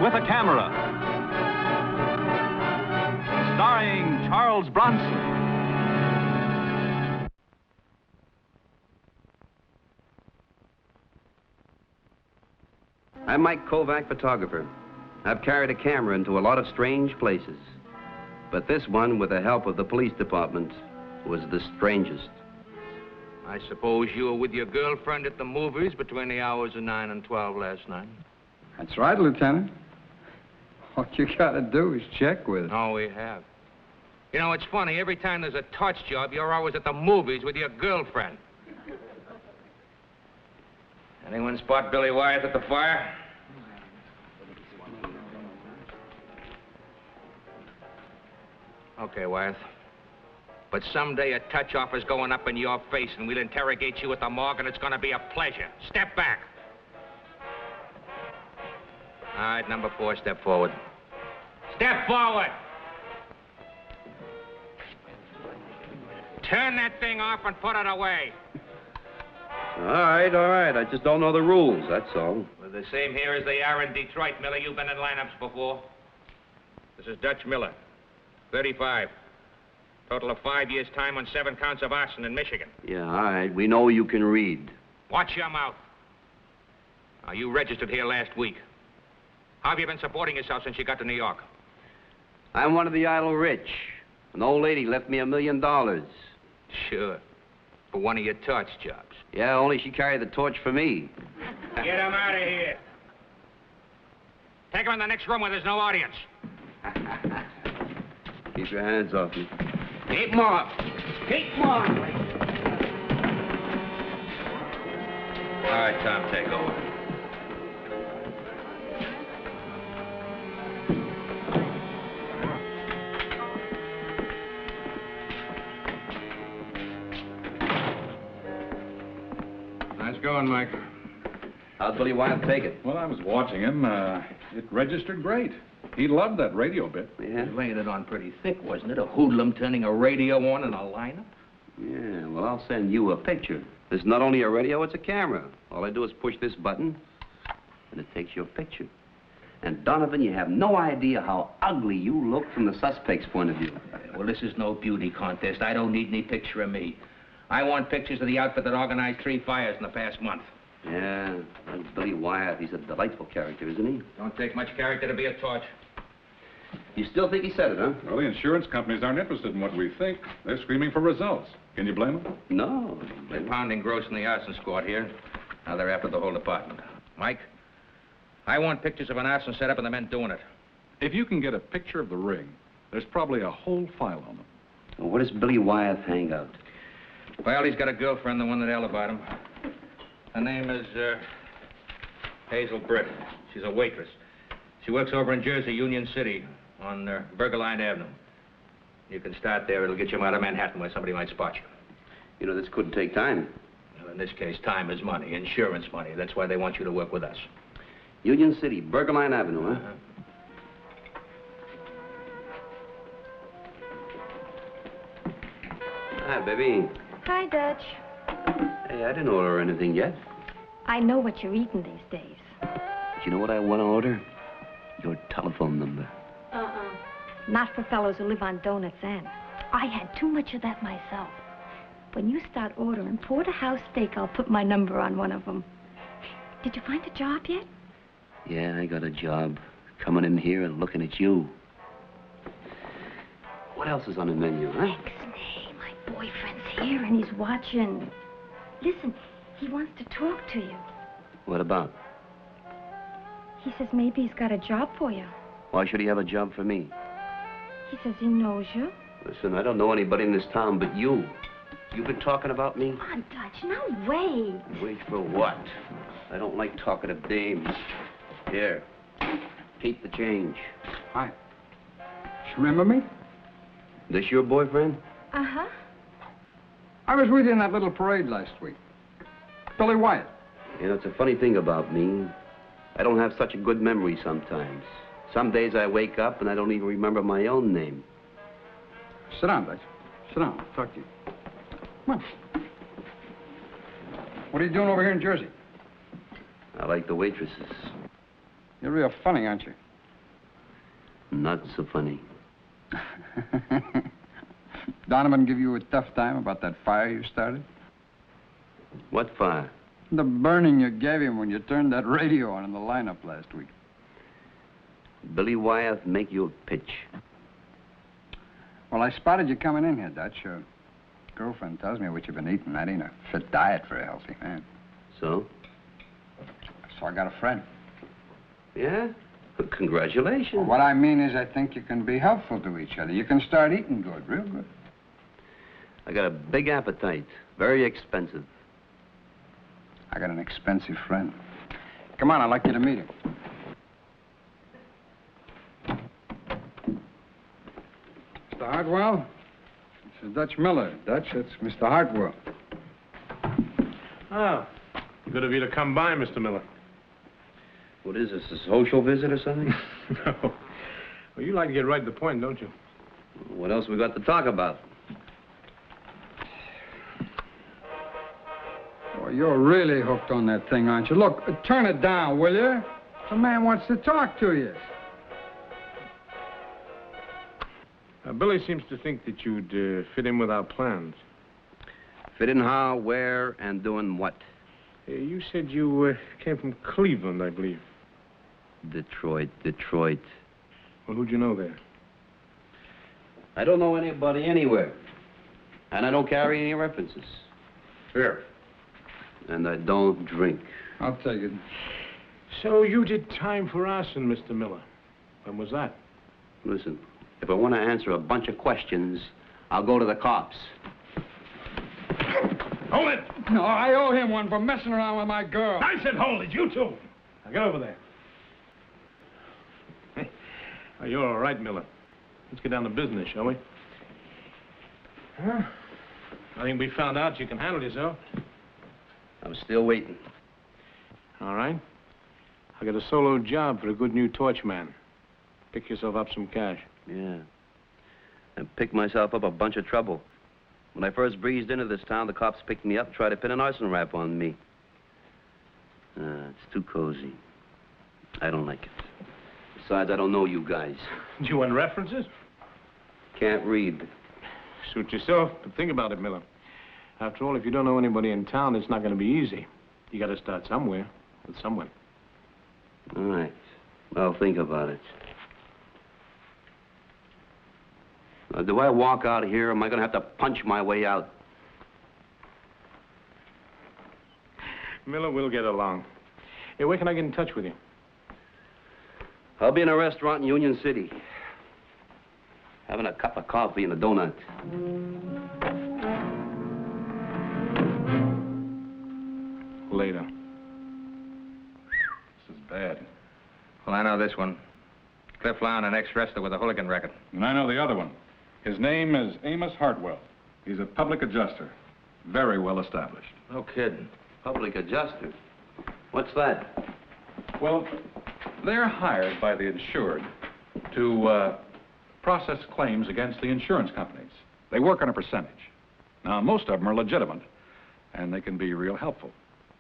Man with a Camera. Starring Charles Bronson. I'm Mike Kovac, photographer. I've carried a camera into a lot of strange places. But this one, with the help of the police department, was the strangest. I suppose you were with your girlfriend at the movies between the hours of 9 and 12 last night? That's right, Lieutenant. What you gotta do is check with her. Oh, we have. You know, it's funny. Every time there's a touch job, you're always at the movies with your girlfriend. Anyone spot Billy Wyeth at the fire? Okay, Wyeth. But someday a touch offer's going up in your face, and we'll interrogate you at the morgue, and it's gonna be a pleasure. Step back. All right, number 4, step forward. Step forward! Turn that thing off and put it away. All right. I just don't know the rules, that's all. Well, the same here as they are in Detroit, Miller. You've been in lineups before. This is Dutch Miller, 35. Total of 5 years' time on 7 counts of arson in Michigan. Yeah, all right. We know you can read. Watch your mouth. Now, you registered here last week. How have you been supporting yourself since you got to New York? I'm one of the idle rich. An old lady left me $1 million. Sure. For one of your torch jobs. Yeah, only she carried the torch for me. Get him out of here. Take him in the next room where there's no audience. Keep your hands off me. Keep them off. Keep them off. All right, Tom, take over. Nice going, Mike. How'd Billy Wyeth take it? Well, I was watching him. It registered great. He loved that radio bit. Yeah? You laid it on pretty thick, wasn't it? A hoodlum turning a radio on in a lineup? Yeah, well, I'll send you a picture. This is not only a radio, it's a camera. All I do is push this button, and it takes your picture. And, Donovan, you have no idea how ugly you look from the suspect's point of view. Well, this is no beauty contest. I don't need any picture of me. I want pictures of the outfit that organized 3 fires in the past month. Yeah, that's Billy Wyeth. He's a delightful character, isn't he? Don't take much character to be a torch. You still think he said it, huh? Well, the insurance companies aren't interested in what we think. They're screaming for results. Can you blame them? No. They're pounding gross in the arson squad here. Now they're after the whole department. Mike, I want pictures of an arson setup and the men doing it. If you can get a picture of the ring, there's probably a whole file on them. Well, where does Billy Wyeth hang out? Well, he's got a girlfriend, the one that alibied him. Her name is, Hazel Britt. She's a waitress. She works over in Jersey, Union City, on Burger Line Avenue. You can start there. It'll get you out of Manhattan where somebody might spot you. You know, this couldn't take time. Well, in this case, time is money, insurance money. That's why they want you to work with us. Union City, Burger Line Avenue, huh? Hi, baby. Hi, Dutch. Hey, I didn't order anything yet. I know what you're eating these days. But you know what I want to order? Your telephone number. Not for fellows who live on donuts and. I had too much of that myself. When you start ordering porterhouse steak, I'll put my number on one of them. Did you find a job yet? Yeah, I got a job. Coming in here and looking at you. What else is on the menu, huh? Ixnay, my boyfriend's here and he's watching. Listen, he wants to talk to you. What about? He says maybe he's got a job for you. Why should he have a job for me? He says he knows you. Listen, I don't know anybody in this town but you. You've been talking about me? Come on, Dutch, now wait. Wait for what? I don't like talkative dames. Here, keep the change. Hi. You remember me? This your boyfriend? Uh-huh. I was with you in that little parade last week. Billy Wyeth. You know, it's a funny thing about me. I don't have such a good memory sometimes. Some days I wake up and I don't even remember my own name. Sit down, Dutch. Sit down. I'll talk to you. Come on. What are you doing over here in Jersey? I like the waitresses. You're real funny, aren't you? Not so funny. Donovan give you a tough time about that fire you started? What fire? The burning you gave him when you turned that radio on in the lineup last week. Billy Wyeth make you a pitch. Well, I spotted you coming in here, Dutch. Your girlfriend tells me what you've been eating. That ain't a fit diet for a healthy man. So? So I got a friend. Yeah? Well, congratulations. Well, what I mean is I think you can be helpful to each other. You can start eating good, real good. I got a big appetite. Very expensive. I got an expensive friend. Come on, I'd like you to meet him. Mr. Hartwell? This is Dutch Miller. Dutch, that's Mr. Hartwell. Oh, good of you to come by, Mr. Miller. What is this, a social visit or something? No. Well, you like to get right to the point, don't you? What else we got to talk about? Well, you're really hooked on that thing, aren't you? Look, turn it down, will you? The man wants to talk to you. Billy seems to think that you'd fit in with our plans. Fit in how, where, and doing what? You said you came from Cleveland, I believe. Detroit. Well, who'd you know there? I don't know anybody anywhere. And I don't carry any references. Here. And I don't drink. I'll take it. So you did time for arson, Mr. Miller. When was that? Listen, if I want to answer a bunch of questions, I'll go to the cops. Hold it! No, I owe him one for messing around with my girl. I said hold it, you too. Now get over there. Oh, you're all right, Miller. Let's get down to business, shall we? Huh? I think we found out you can handle yourself. I'm still waiting. All right. I got a solo job for a good new torch man. Pick yourself up some cash. Yeah. And pick myself up a bunch of trouble. When I first breezed into this town, the cops picked me up and tried to pin an arson rap on me. It's too cozy. I don't like it. Besides, I don't know you guys. Do you want references? Can't read. Suit yourself, but think about it, Miller. After all, if you don't know anybody in town, it's not going to be easy. You got to start somewhere, with someone. All right. I'll think about it. Do I walk out of here, or am I going to have to punch my way out? Miller, we'll get along. Hey, where can I get in touch with you? I'll be in a restaurant in Union City. Having a cup of coffee and a donut. Later. This is bad. Well, I know this one. Cliff Lown, an ex-wrestler with a hooligan record. And I know the other one. His name is Amos Hartwell. He's a public adjuster. Very well established. No kidding. Public adjuster. What's that? Well, they're hired by the insured to process claims against the insurance companies. They work on a percentage. Now, most of them are legitimate, and they can be real helpful.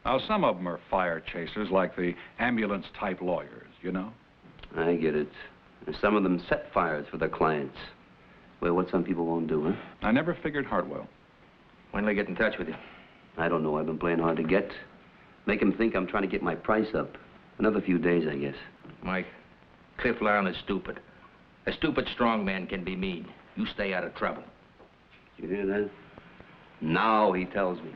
Now, some of them are fire chasers, like the ambulance-type lawyers, you know? I get it. And some of them set fires for their clients. Well, what some people won't do, huh? I never figured Hartwell. When will I get in touch with you? I don't know. I've been playing hard to get. Make them think I'm trying to get my price up. Another few days, I guess. Mike, Cliff Lown is stupid. A stupid strong man can be mean. You stay out of trouble. You hear that? Now he tells me.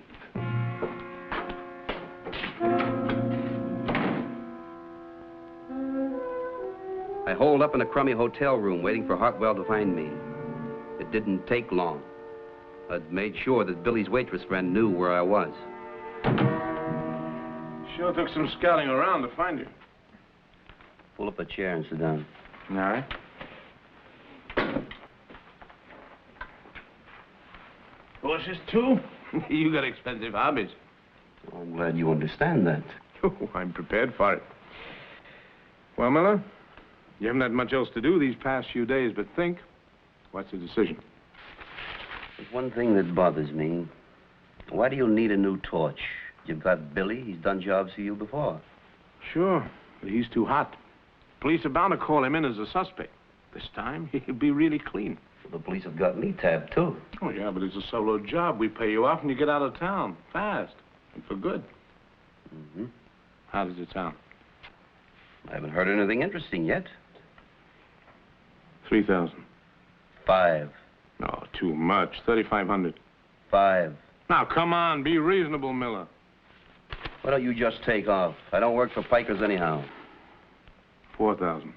I holed up in a crummy hotel room waiting for Hartwell to find me. It didn't take long. I'd made sure that Billy's waitress friend knew where I was. Sure took some scouting around to find you. Pull up a chair and sit down. All right. Horses, too? You got expensive hobbies. Well, I'm glad you understand that. Oh, I'm prepared for it. Well, Miller, you haven't had much else to do these past few days but think. What's the decision? There's one thing that bothers me. Why do you need a new torch? You've got Billy. He's done jobs for you before. Sure, but he's too hot. Police are bound to call him in as a suspect. This time, he'll be really clean. The police have got me tabbed, too. Oh, yeah, but it's a solo job. We pay you off and you get out of town fast and for good. Mm-hmm. How does it sound? I haven't heard anything interesting yet. 3,000. 5. No, too much. 3,500. 5. Now, come on. Be reasonable, Miller. Why don't you just take off? I don't work for pikers anyhow. 4,000.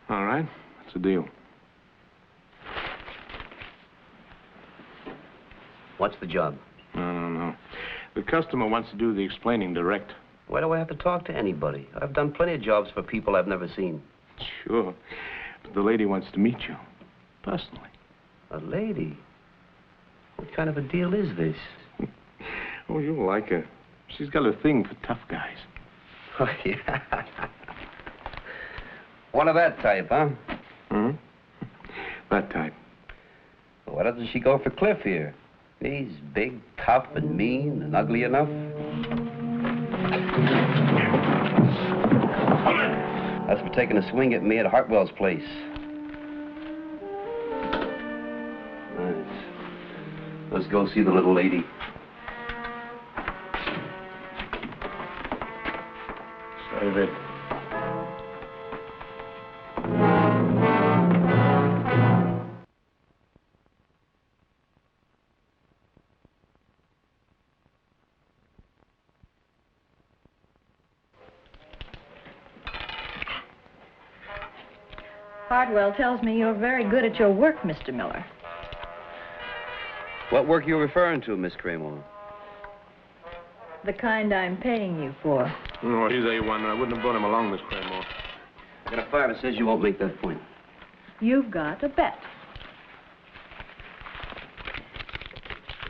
All right. That's a deal. What's the job? No. The customer wants to do the explaining direct. Why do I have to talk to anybody? I've done plenty of jobs for people I've never seen. Sure. But the lady wants to meet you. Personally. A lady? What kind of a deal is this? Oh, you'll like her. She's got a thing for tough guys. Oh, yeah. One of that type, huh? Hmm? That type. Well, why doesn't she go for Cliff here? He's big, tough, and mean, and ugly enough. That's for taking a swing at me at Hartwell's place. Nice. Let's go see the little lady. Save it. Hardwell tells me you're very good at your work, Mr. Miller. What work are you referring to, Miss Cramer? The kind I'm paying you for. Oh, he's A1. I wouldn't have brought him along, Miss Cramer. I got a 5 that says you won't make that point. You've got a bet.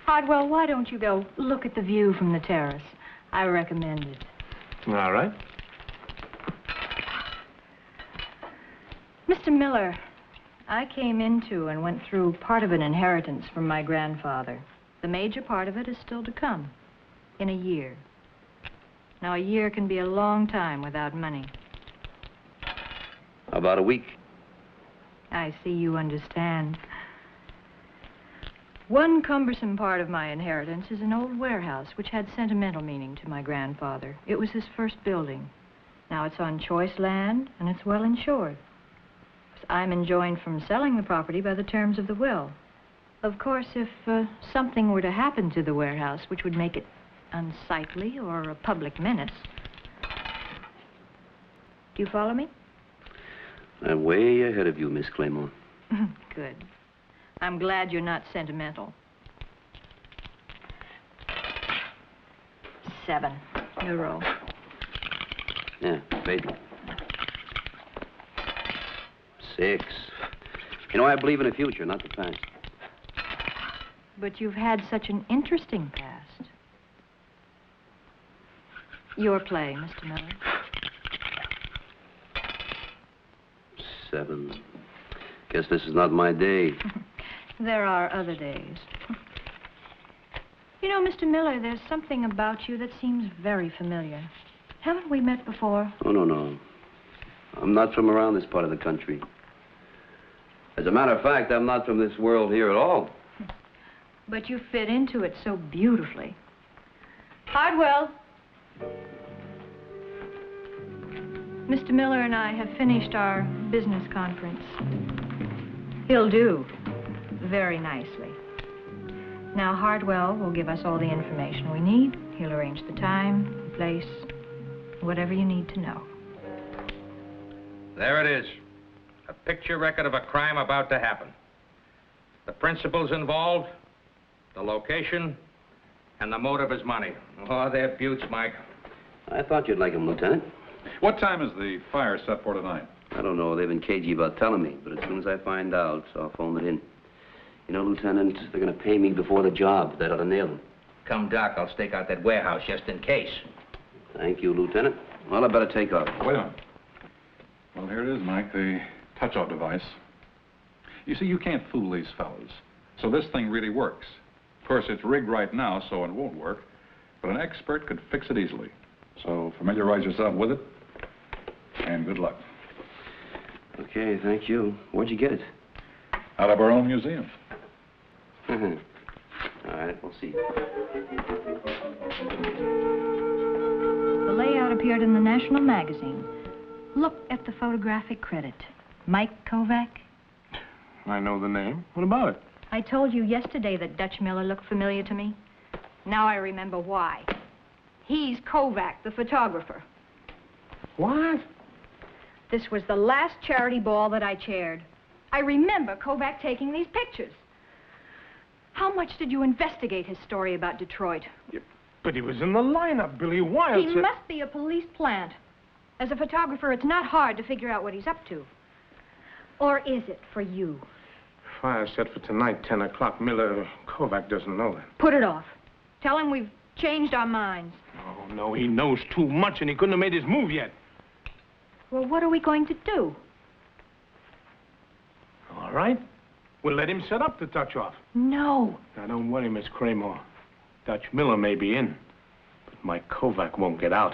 Hardwell, why don't you go look at the view from the terrace? I recommend it. All right. Mr. Miller, I came into and went through part of an inheritance from my grandfather. The major part of it is still to come, in a year. Now, a year can be a long time without money. About a week. I see you understand. One cumbersome part of my inheritance is an old warehouse which had sentimental meaning to my grandfather. It was his first building. Now it's on choice land and it's well insured. I'm enjoined from selling the property by the terms of the will. Of course, if something were to happen to the warehouse which would make it unsightly or a public menace. Do you follow me? I'm way ahead of you, Miss Claymore. Good. I'm glad you're not sentimental. 7. Your roll. Yeah, baby. 6. You know, I believe in the future, not the past. But you've had such an interesting past. Your play, Mr. Miller. 7. Guess this is not my day. There are other days. You know, Mr. Miller, there's something about you that seems very familiar. Haven't we met before? Oh, no. I'm not from around this part of the country. As a matter of fact, I'm not from this world here at all. But you fit into it so beautifully. Hardwell. Mr. Miller and I have finished our business conference. He'll do very nicely. Now, Hardwell will give us all the information we need. He'll arrange the time, the place, whatever you need to know. There it is. A picture record of a crime about to happen. The principals involved, the location, and the motive is money. Oh, they're beauts, Mike. I thought you'd like them, Lieutenant. What time is the fire set for tonight? I don't know. They've been cagey about telling me, but as soon as I find out, I'll phone it in. You know, Lieutenant, they're going to pay me before the job. That ought to nail them. Come, Doc, I'll stake out that warehouse just in case. Thank you, Lieutenant. Well, I better take off. Wait a minute. Well, here it is, Mike, the touch-out device. You see, you can't fool these fellas. So this thing really works. Of course, it's rigged right now, so it won't work. But an expert could fix it easily. So familiarize yourself with it. And good luck. Okay, thank you. Where'd you get it? Out of our own museum. All right, we'll see. The layout appeared in the National Magazine. Look at the photographic credit. Mike Kovac. I know the name. What about it? I told you yesterday that Dutch Miller looked familiar to me. Now I remember why. He's Kovac, the photographer. What? This was the last charity ball that I chaired. I remember Kovac taking these pictures. How much did you investigate his story about Detroit? Yeah, but he was in the lineup, Billy. Why? He must be a police plant. As a photographer, it's not hard to figure out what he's up to. Or is it for you? Fire set for tonight, 10 o'clock. Miller, Kovac doesn't know that. Put it off. Tell him we've changed our minds. Oh, no, he knows too much, and he couldn't have made his move yet. Well, what are we going to do? All right. We'll let him set up the touch-off. No. Now, don't worry, Miss Cramer. Dutch Miller may be in, but Mike Kovac won't get out.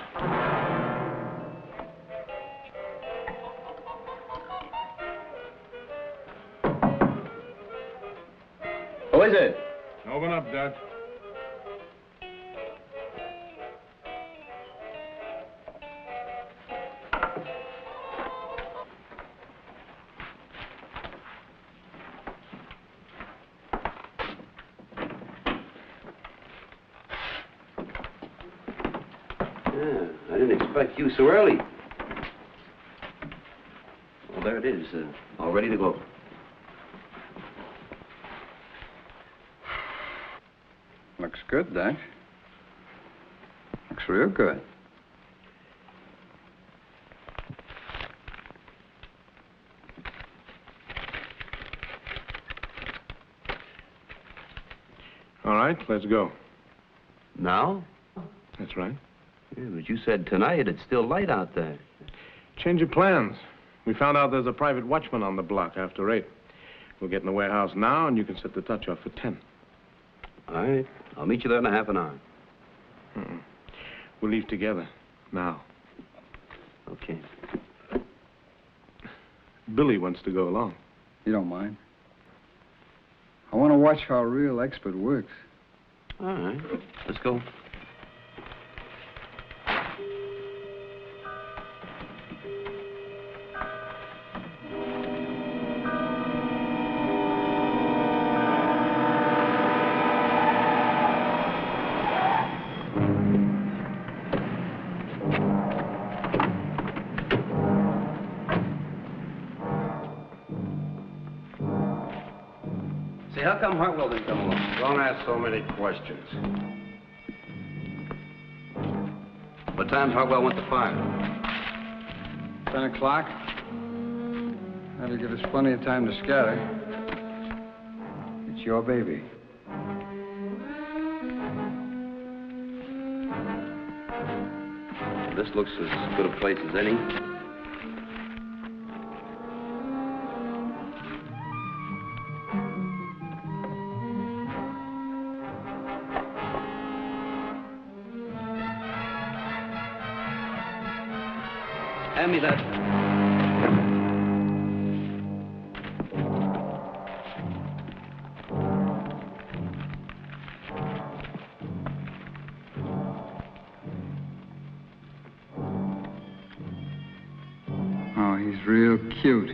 Who is it? Open up, Dutch. I didn't expect you so early. Well, there it is, all ready to go. Looks good, Dutch. Looks real good. All right, let's go. Now? That's right. Yeah, but you said tonight it's still light out there. Change of plans. We found out there's a private watchman on the block after 8. We'll get in the warehouse now, and you can set the touch-off for 10. All right. I'll meet you there in a half an hour. We'll leave together. Now. Okay. Billy wants to go along. You don't mind? I want to watch how a real expert works. All right. Let's go. How come Hartwell didn't come along? Don't ask so many questions. What time's Hartwell went to fire? 10 o'clock. That'll give us plenty of time to scatter. It's your baby. This looks as good a place as any. Hand me that. Oh, he's real cute.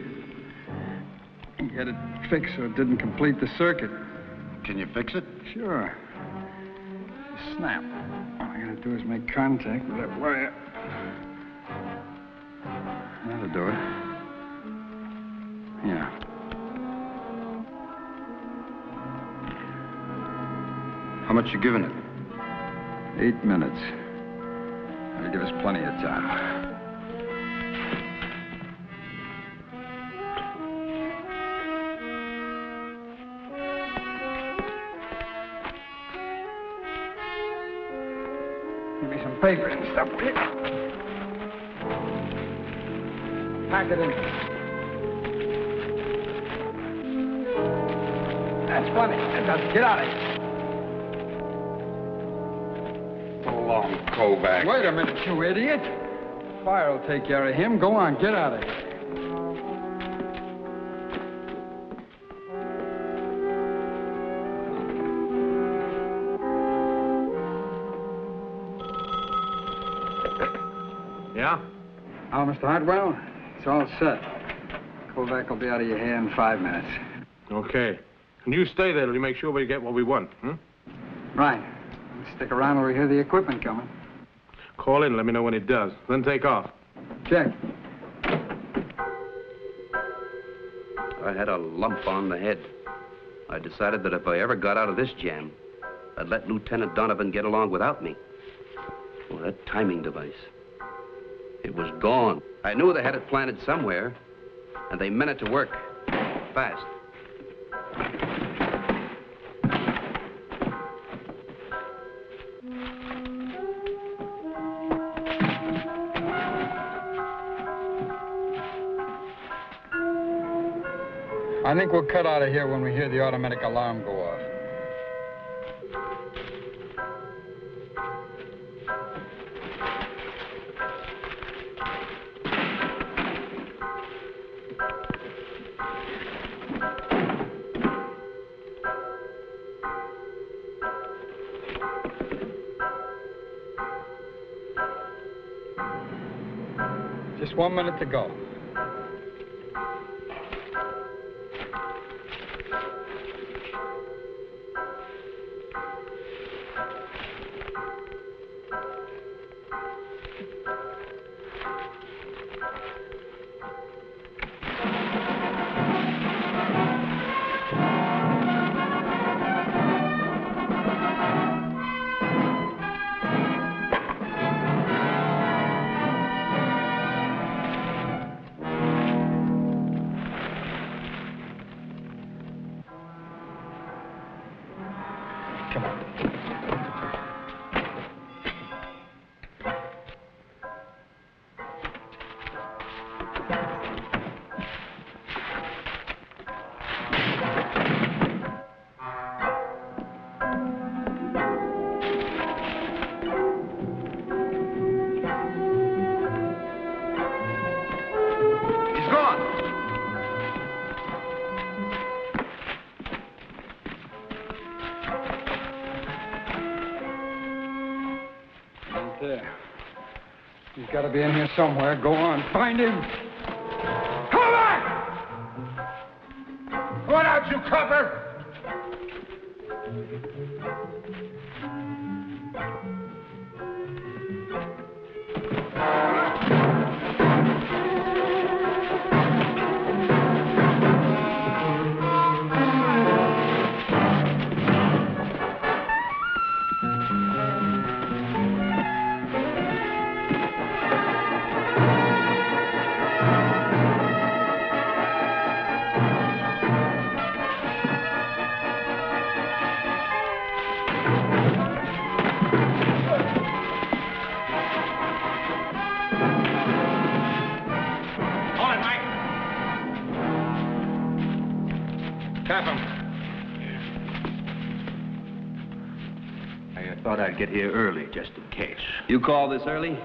You get it fixed so it didn't complete the circuit. Can you fix it? Sure. Snap. All I gotta do is make contact with that wire. That'll do it. Yeah. How much you giving it? 8 minutes. That'll give us plenty of time. Give me some paper and stuff, will you? Pack it in. That's funny. Get out of here. So long, Kovac. Wait a minute, you idiot. Fire will take care of him. Go on, get out of here. Yeah? Oh, Mr. Hartwell, it's all set. Kovac will be out of your hair in 5 minutes. Okay. And you stay there till you make sure we get what we want, hmm? Right. Stick around till we hear the equipment coming. Call in, let me know when it does. Then take off. Check. I had a lump on the head. I decided that if I ever got out of this jam, I'd let Lieutenant Donovan get along without me. Well, that timing device. It was gone. I knew they had it planted somewhere, and they meant it to work. Fast. I think we'll cut out of here when we hear the automatic alarm go off. Just 1 minute to go. There. He's got to be in here somewhere. Go on, find him. Kovac! What out, you cover? I'd get here early, just in case. You call this early?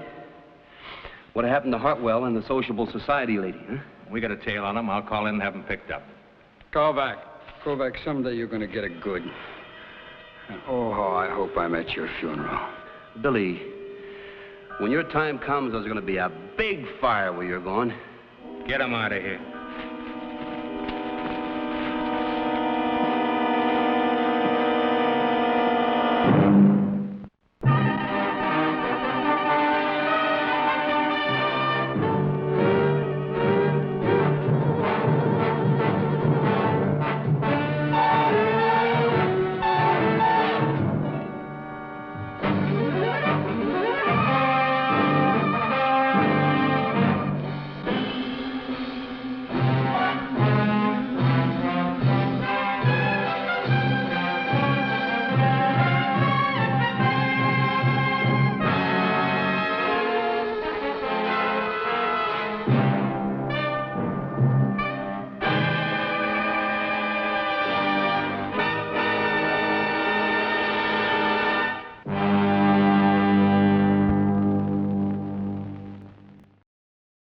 What happened to Hartwell and the sociable society lady, huh? We got a tail on them. I'll call in and have them picked up. Kovac. Kovac, someday you're going to get it good. And oh, how I hope I'm at your funeral. Billy, when your time comes, there's going to be a big fire where you're going. Get them out of here.